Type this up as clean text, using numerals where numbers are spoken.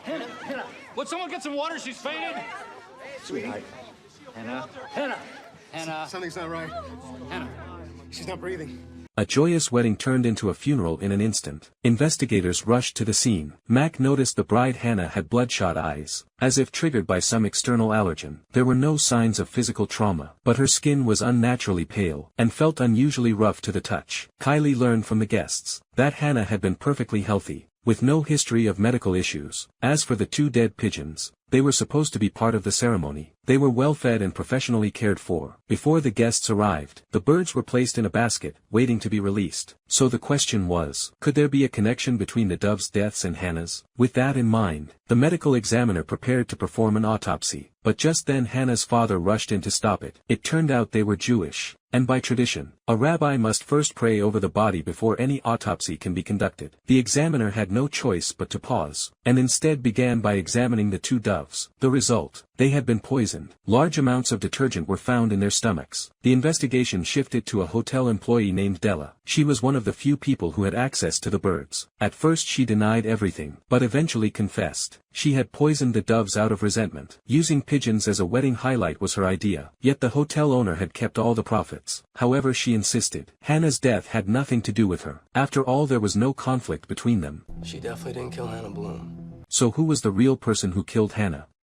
Hannah. Would someone get some water? She's fainted. Sweetheart. Hannah. Something's not right. Hannah. She's not breathing. A joyous wedding turned into a funeral in an instant. Investigators rushed to the scene. Mac noticed the bride Hannah had bloodshot eyes, as if triggered by some external allergen. There were no signs of physical trauma, but her skin was unnaturally pale, and felt unusually rough to the touch. Kylie learned from the guests that Hannah had been perfectly healthy, with no history of medical issues. As for the 2 dead pigeons, they were supposed to be part of the ceremony. They were well fed and professionally cared for. Before the guests arrived, the birds were placed in a basket, waiting to be released. So the question was, could there be a connection between the doves' deaths and Hannah's? With that in mind, the medical examiner prepared to perform an autopsy. But just then Hannah's father rushed in to stop it. It turned out they were Jewish, and by tradition, a rabbi must first pray over the body before any autopsy can be conducted. The examiner had no choice but to pause, and instead began by examining the 2 doves. The result: they had been poisoned. Large amounts of detergent were found in their stomachs. The investigation shifted to a hotel employee named Della. She was one of the few people who had access to the birds. At first she denied everything, but eventually confessed. She had poisoned the doves out of resentment. Using pigeons as a wedding highlight was her idea. Yet the hotel owner had kept all the profits. However, she insisted Hannah's death had nothing to do with her. After all, there was no conflict between them. She definitely didn't kill Hannah Bloom. So who was the real person who killed Hannah?